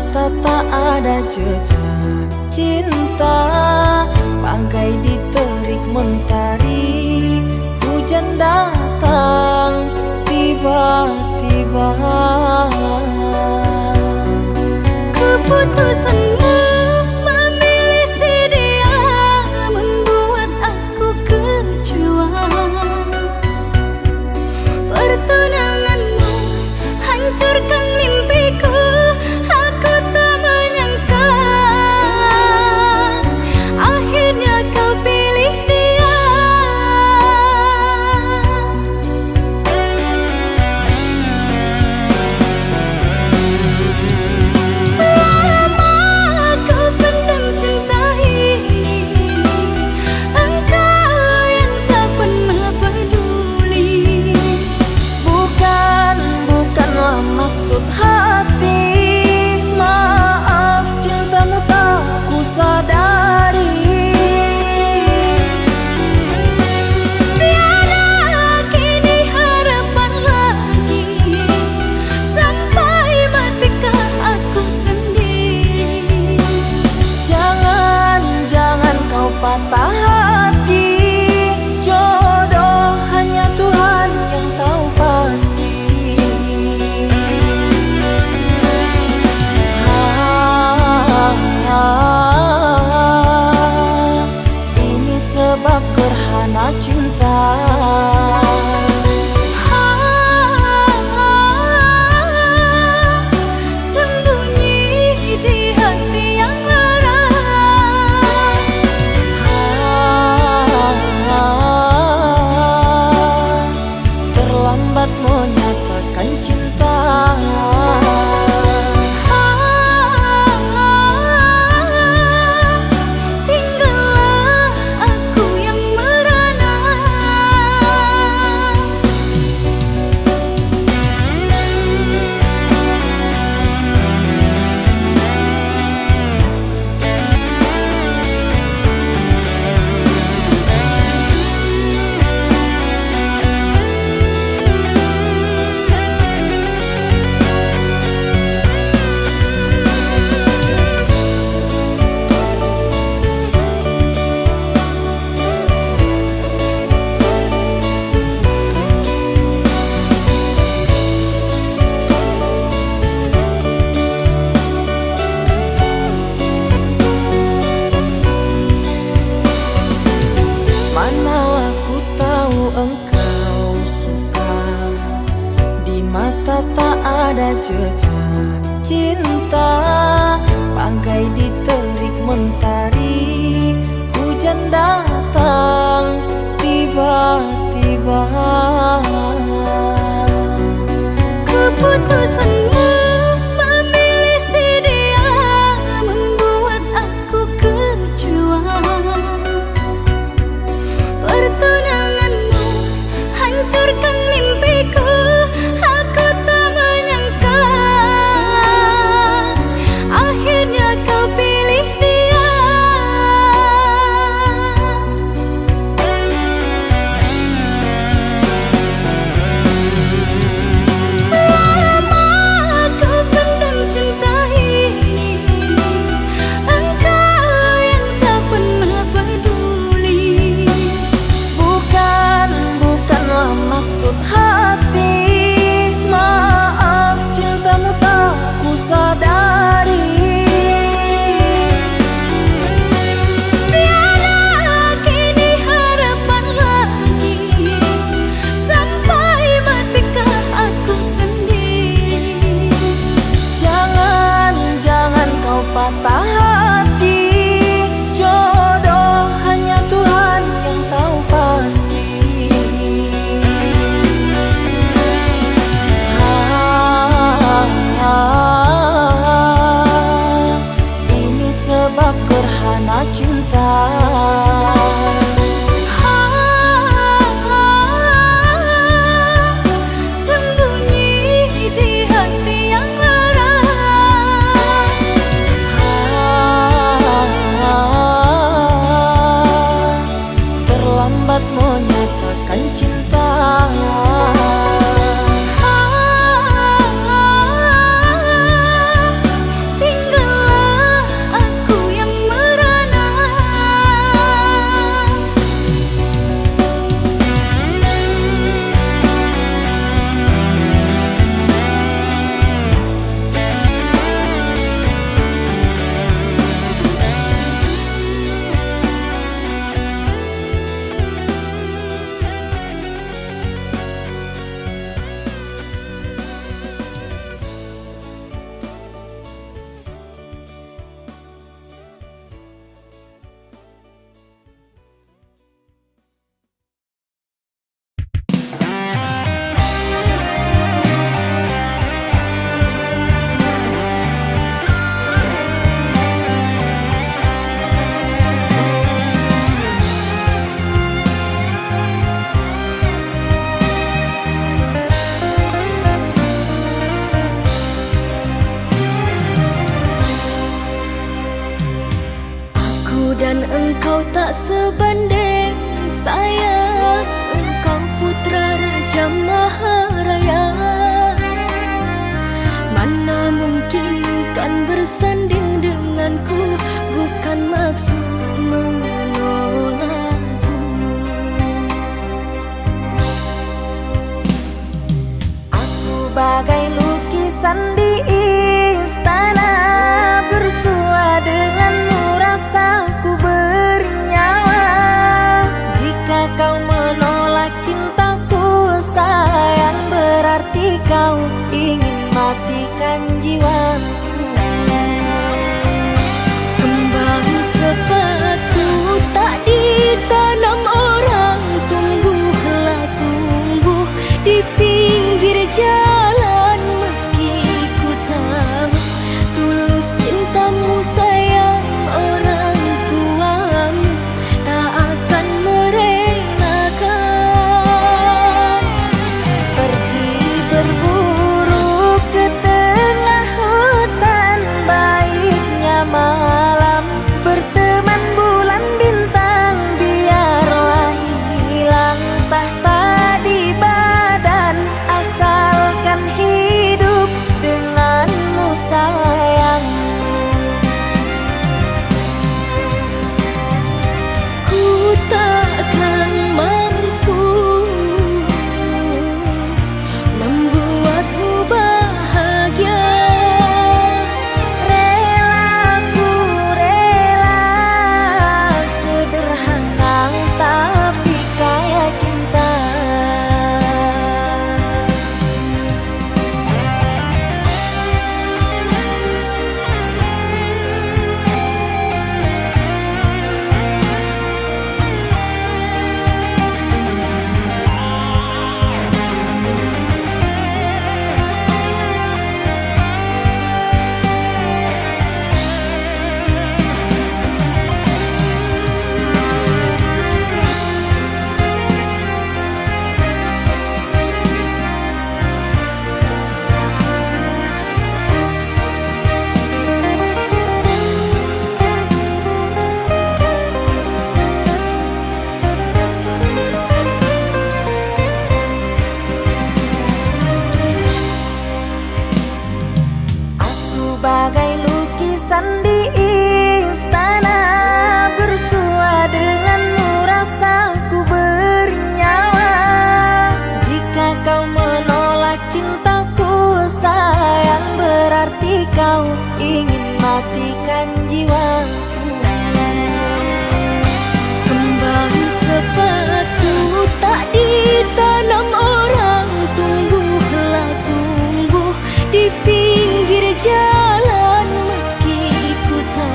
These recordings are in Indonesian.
mata tak ada jejak cinta, bagai diterik mentari. Hujan datang tiba-tiba. Keputusanmu memilih si dia membuat aku kecewa. Pertunanganmu hancurkan mimpiku. Aku tak menyangka akhirnya kau pilih dia. Lama kau pendam cinta ini, engkau yang tak pernah peduli. Bukanlah maksud hati, maaf cintamu tak ku sadari. Tiada kini harapan lagi, sampai matikah aku sendiri. Jangan kau patah hati, jodoh hanya Tuhan yang tahu pasti. Ini sebab gerhana cinta. Sembunyi di hati yang lara. Terlambat menyatakan cinta. Tinggallah aku yang merana. Manalah ku tahu engkau suka, di mata tak ada jejak cinta, bagai diterik mentari. Hujan datang tiba-tiba. Keputusanmu memilih si dia membuat aku kecewa. Pertunanganmu hancurkan mimpiku. Aku tak menyangka akhirnya kau pilih dia. Lama kau pendam cinta ini, engkau yang tak pernah peduli. Bukanlah maksud hati, maaf cintamu tak ku sadari. Tiada kini harapan lagi, sampai matikah aku sendiri. Jangan kau patah hati, jodoh hanya Tuhan yang tahu pasti. Ini sebab gerhana cinta. Sembunyi di hati yang lara. Engkau tak sebanding sayang, engkau putra Raja Maharaya. Mana mungkin kan bersanding denganku, bukan maksud menolakku. Aku bagai lukisan di istana, bersua denganmu rasaku bernyawa. Jika kau menolak cintaku sayang, berarti kau ingin matikan jiwaku. Kembang sepatu tak ditanam orang, tumbuhlah tumbuh di pinggir jalan. Meski ku tahu tulus cintamu sayang, orang tuamu tak akan merelakan. Pergi berburu ke tengah hutan, baiknya malam berteman bulan bintang. Biarlah hilang tahta di badan, asalkan hidup denganmu sayang. Ku takkan mampu membuatmu bahagia. Relaku rela, sederhana tapi kaya cinta. Bagai lukisan di istana, bersua denganmu rasaku bernyawa. Jika kau menolak cintaku sayang, berarti kau ingin matikan jiwaku. Kembang sepatu tak ditanam orang, tumbuhlah tumbuh di pinggir jalan. Meski ku tahu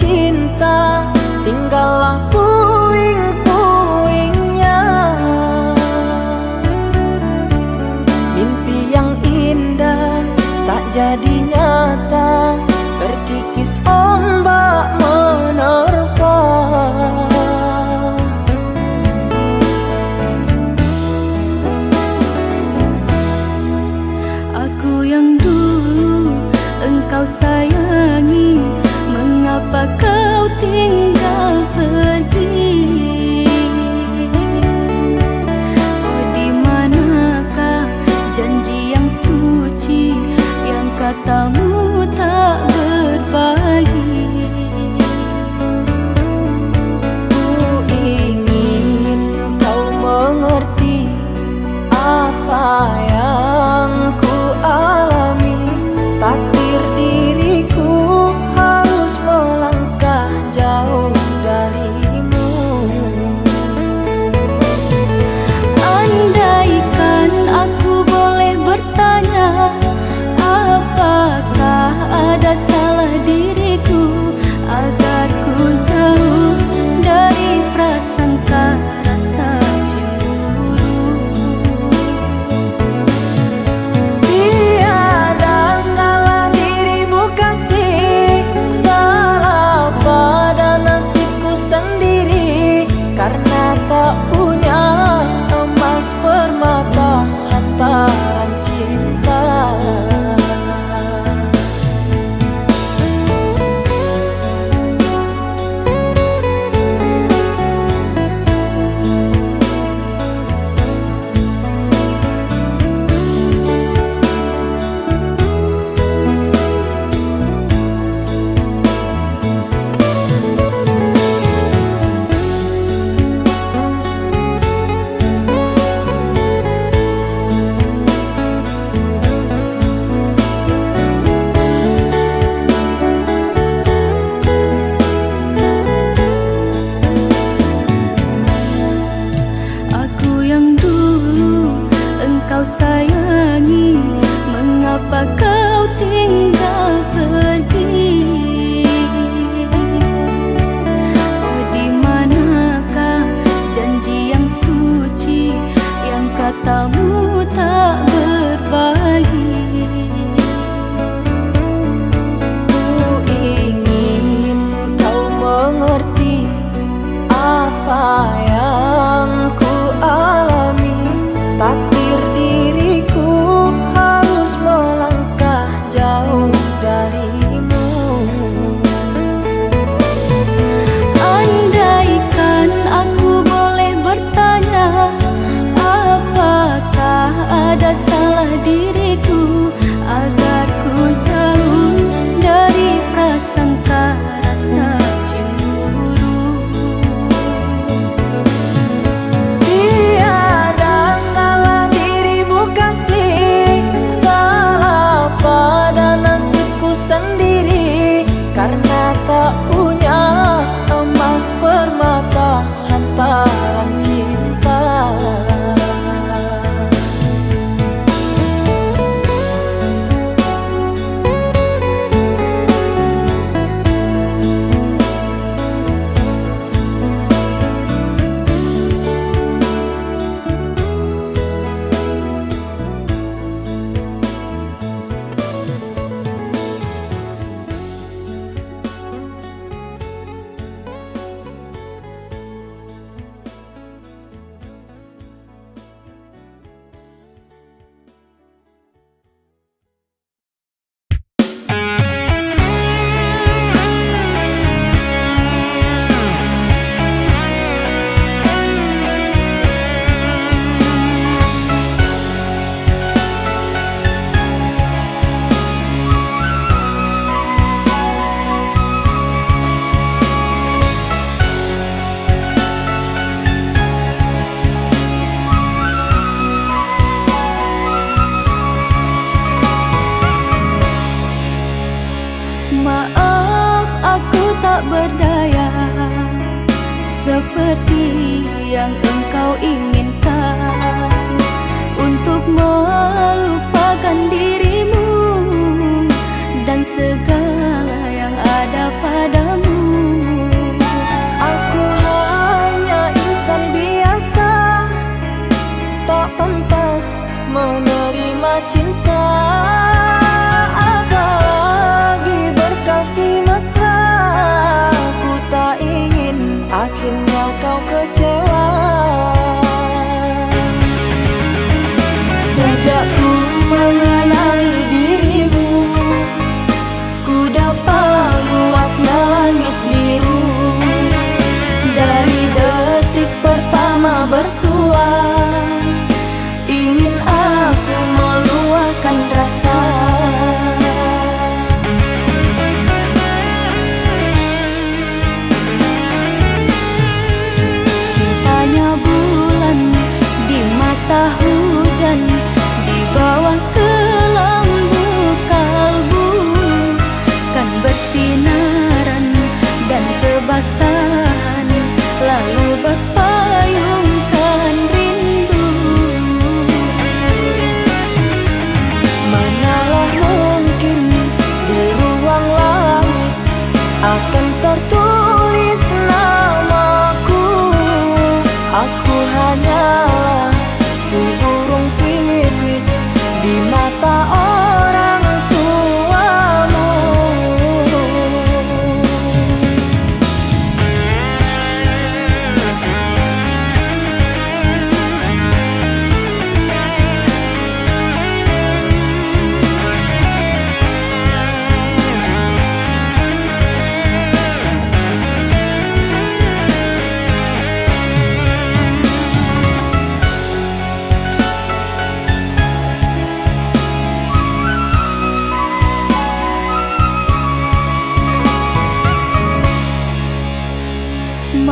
cinta, tinggallah puing-puingnya. Mimpi yang indah tak jadi nyata, terkikis ombak menerpa. Aku yang dulu engkau sayangi, mengapa kau tinggal pergi? Oh, di manakah janji yang suci yang katamu tak berbagi? Ku ingin kau mengerti apa yang ku alami. Takdir diriku harus melangkah jauh darimu. Andaikan aku boleh bertanya, apakah ada salah diriku agar ku jauh dari prasangka rasa cemburu? Tiada salah dirimu kasih, salah pada nasibku sendiri, karena tak punya emas permata lantaran cinta. Aku yang dulu engkau sayangi, mengapa kau tinggal pergi? Oh, di manakah janji yang suci yang katamu tak berbagi? Ku ingin kau mengerti apa yang ku alami. Takdir diriku harus melangkah jauh darimu. Andaikan aku boleh bertanya, apakah ada salah diriku agar ku jauh dari prasangka rasa cemburu? Tiada salah dirimu kasih, salah pada nasibku sendiri, karena tak punya emas permata lantaran cinta. Maaf, aku tak berdaya seperti yang engkau inginkan, untuk melupakan dirimu dan segala yang ada padamu.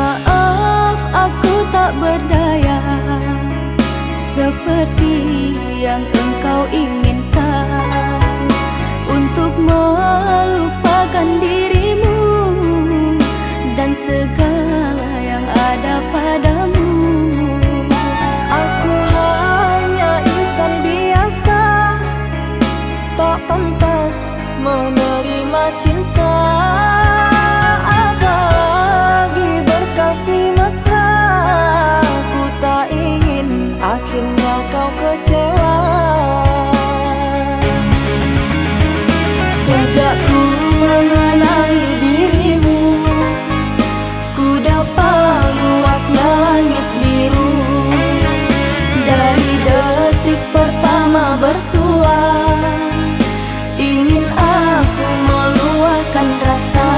Maaf aku tak berdaya seperti yang engkau inginkan untuk melupakan dirimu dan segala yang ada padamu. Aku hanya insan biasa, tak pantas menerima cinta, apalagi berkasih mesra. Ku tak ingin akhirnya kau kecewa. Sejak ku mengenali dirimu, ku dapat luasnya langit biru. Dari detik pertama bersua, ingin aku meluahkan rasa.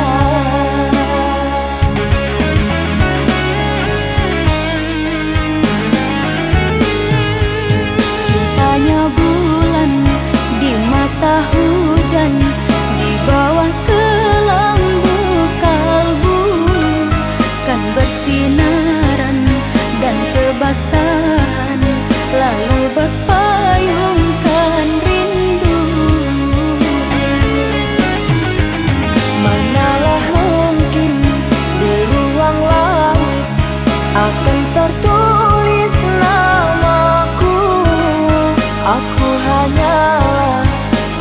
Cintanya bulan di mata hujan, di bawah kelambu kalbu, kan bersinaran dan kebasahan, lalu berpayungkan rindu. Manalah mungkin di ruang langit akan tertulis namaku. Aku hanyalah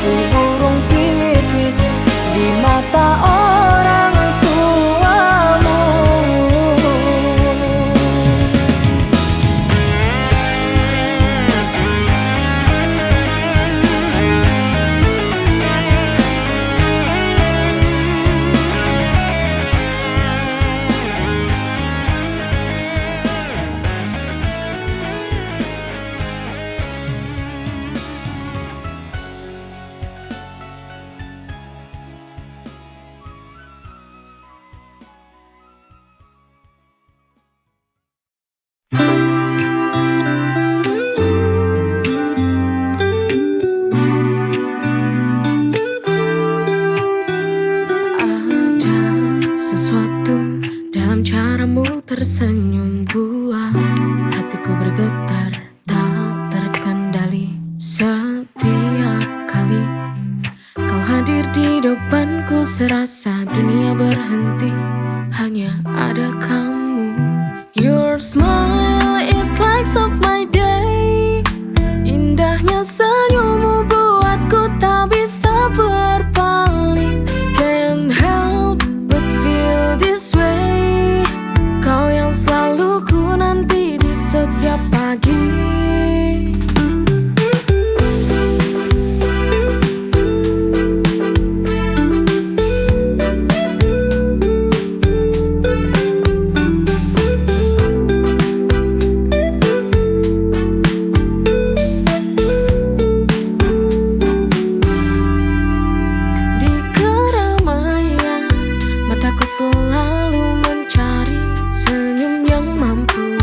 seburung pipit di mata orang tuamu. Ada sesuatu dalam caramu tersenyum, buat hatiku bergetar tak terkendali. Setiap kali kau hadir di depanku, serasa dunia berhenti, hanya ada kamu. Your smile, it lights up my day. Indahnya senyummu buatku tak bisa berpaling. Can't help but feel this way. Kau yang selalu ku nanti di setiap pagi. Di keramaian mataku selalu mencari senyum yang mampu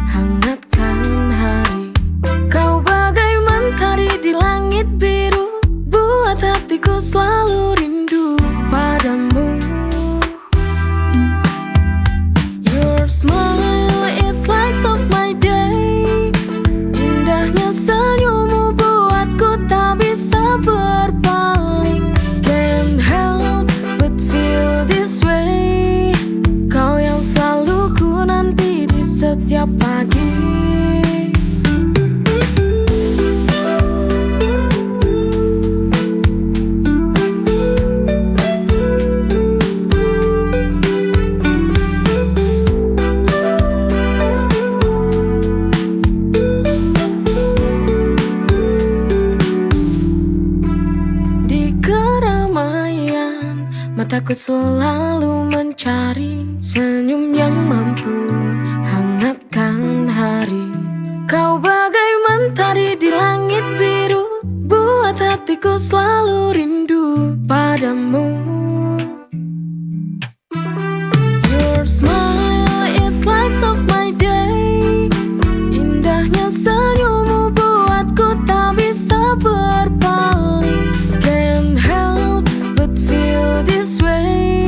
hangatkan hari. Kau bagai mentari di langit biru, buat hatiku selalu rindu padamu. Your smile, it lights up my day. Indahnya senyummu buatku tak bisa berpaling. Can't help but feel this way. Kau yang selalu ku nanti di setiap pagi. Di keramaian mataku selalu mencari senyum yang mampu hangatkan hari. Kau bagai mentari di langit biru, buat hatiku selalu rindu padamu. Your smile, it lights up my day. Indahnya senyummu buatku tak bisa berpaling. Can't help but feel this way.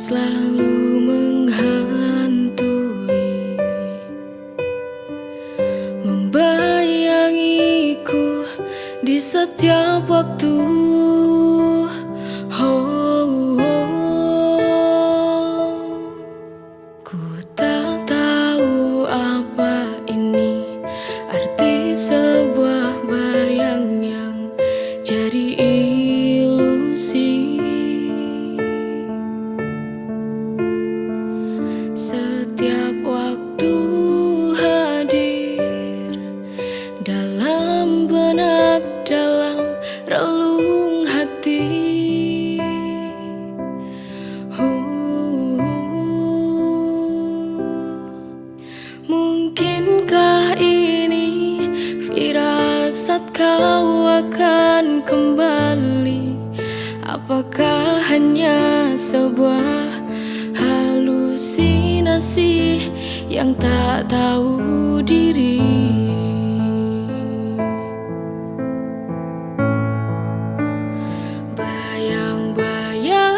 selalu menghantui, membayangiku di setiap waktu. Oh, ku tak tahu apa ini arti sebuah bayang yang jadi ilusi. Setiap waktu hadir dalam benak, dalam relung hati. Mungkinkah ini firasat kau akan kembali? Apakah hanya sebuah halusinasi yang tak tahu diri? Bayang-bayang,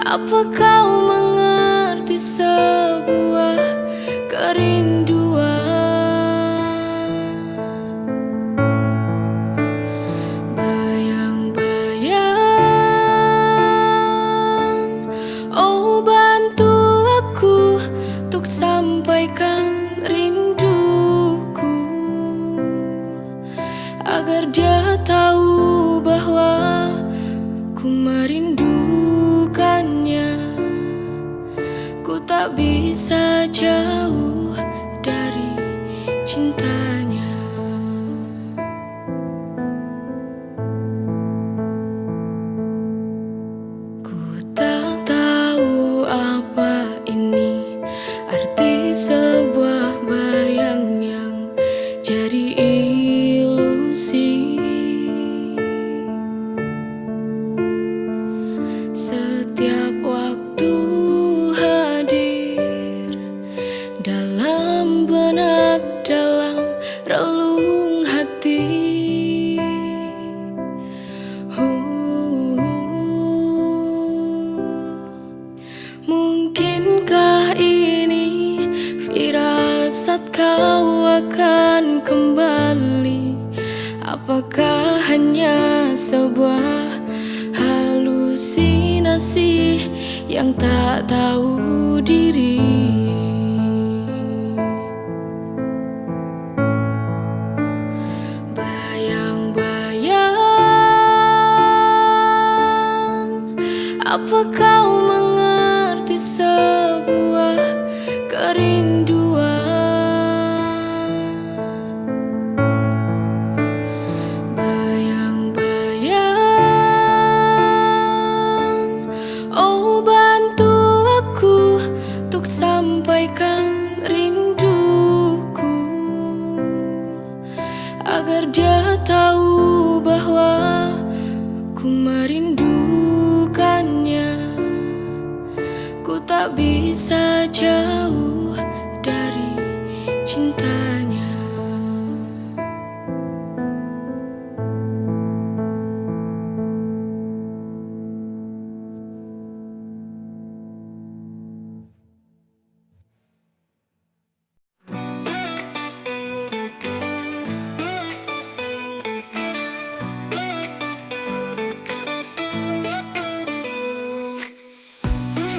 apa kau mengerti sebuah kerinduan? Bayang-bayang, oh bantu aku untuk sampaikan rinduku, agar dia tahu bahwa ku merindukannya. Ku tak bisa jauh dari cintanya. Ku tak tahu apa ini arti sebuah bayang yang jadi ilusi. Setiap waktu hadir dalam benak, dalam relung hati. Mungkinkah ini firasat kau akan kembali? Apakah hanya sebuah halusinasi yang tak tahu diri? Bayang-bayang, apa kau mengerti sebuah kerinduan? Bayang-bayang, oh bantu aku untuk sampaikan rinduku, agar dia tahu bahwa ku merindukannya. Ku tak bisa jauh dari cintanya.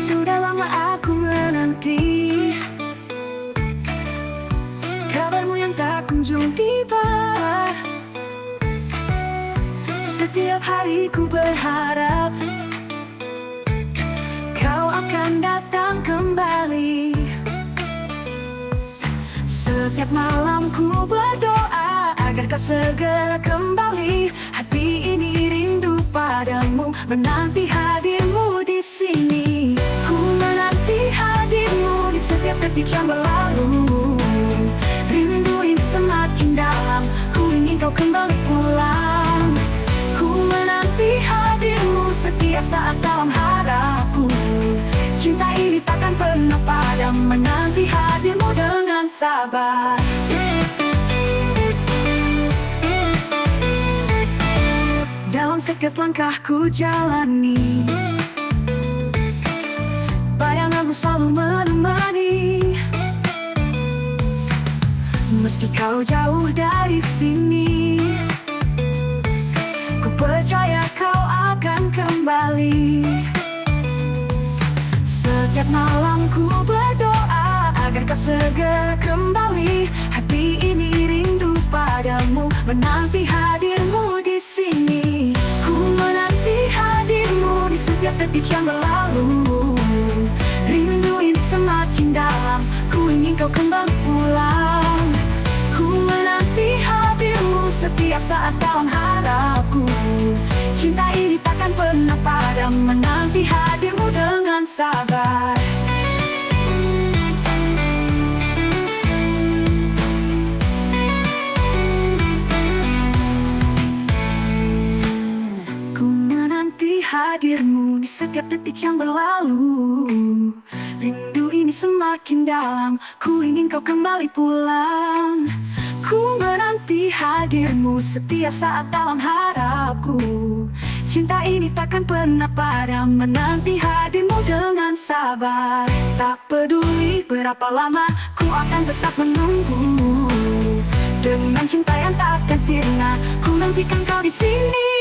Sudah lama aku menanti kabarmu yang tak kunjung tiba. Setiap hari ku berharap kau akan datang kembali. Setiap malam ku berdoa agar kau segera kembali. Hati ini rindu padamu, menanti hadirmu di sini. Ku menanti hadirmu di setiap detik yang berlalu. Rindu ini semakin dalam, ku ingin kau kembali pulang. Ku menanti hadirmu setiap saat dalam harapku. Cinta ini takkan pernah padam, menanti hadirmu dengan sabar. Dalam setiap setiap langkah ku jalani. Bayanganmu selalu menemani, meski kau jauh dari sini. Ku percaya kau akan kembali. Setiap malam ku berdoa agar kau segera kembali. Hati ini rindu padamu, menanti hadirmu di sini. Ku menanti hadirmu di setiap detik yang berlalu. Rindu ini semakin dalam, ku ingin kau kembali pulang. Ku menanti hadirmu setiap saat dalam harapku. Cinta ini takkan pernah padam, menanti hadirmu dengan sabar. Ku menanti hadirmu di setiap detik yang berlalu. Rindu ini semakin dalam, ku ingin kau kembali pulang. Ku menanti hadirmu setiap saat dalam harapku. Cinta ini takkan pernah padam, menanti hadirmu dengan sabar. Tak peduli berapa lama, ku akan tetap menunggu. Dengan cinta yang takkan sirna, ku nantikan kau di sini.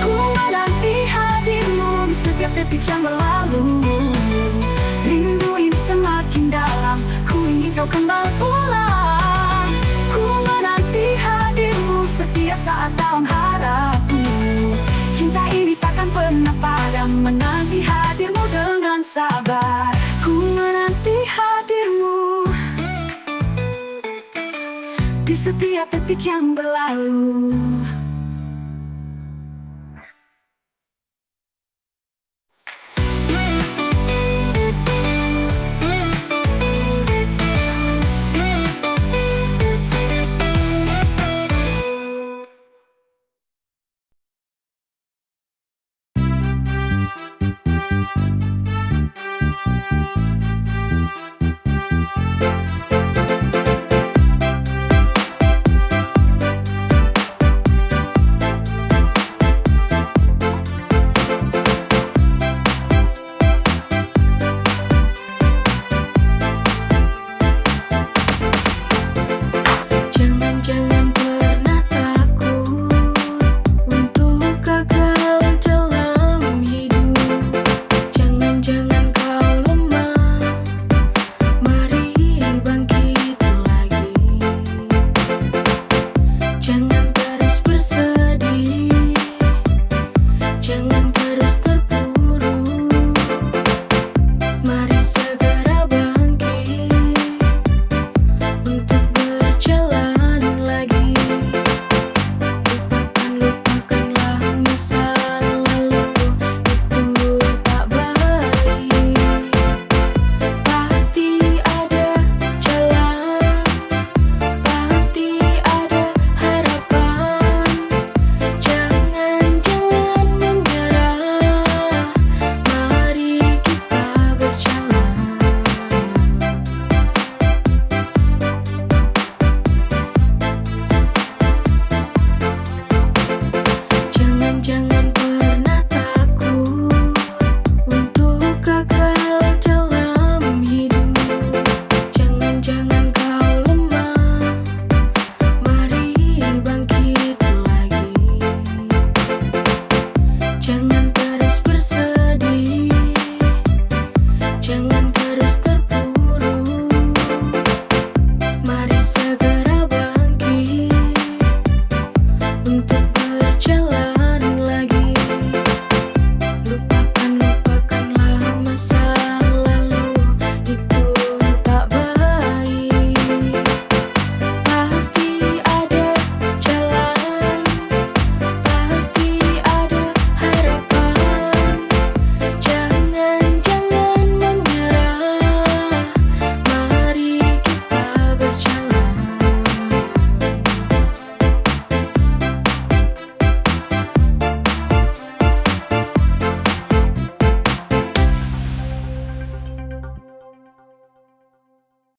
Ku menanti hadirmu di setiap detik yang berlalu. Rindu ini semakin dalam, ku ingin kau kembali pulang. Ku menanti hadirmu setiap saat dalam harapku. Cinta ini takkan pernah padam, menanti hadirmu dengan sabar. Ku menanti hadirmu di setiap detik yang berlalu.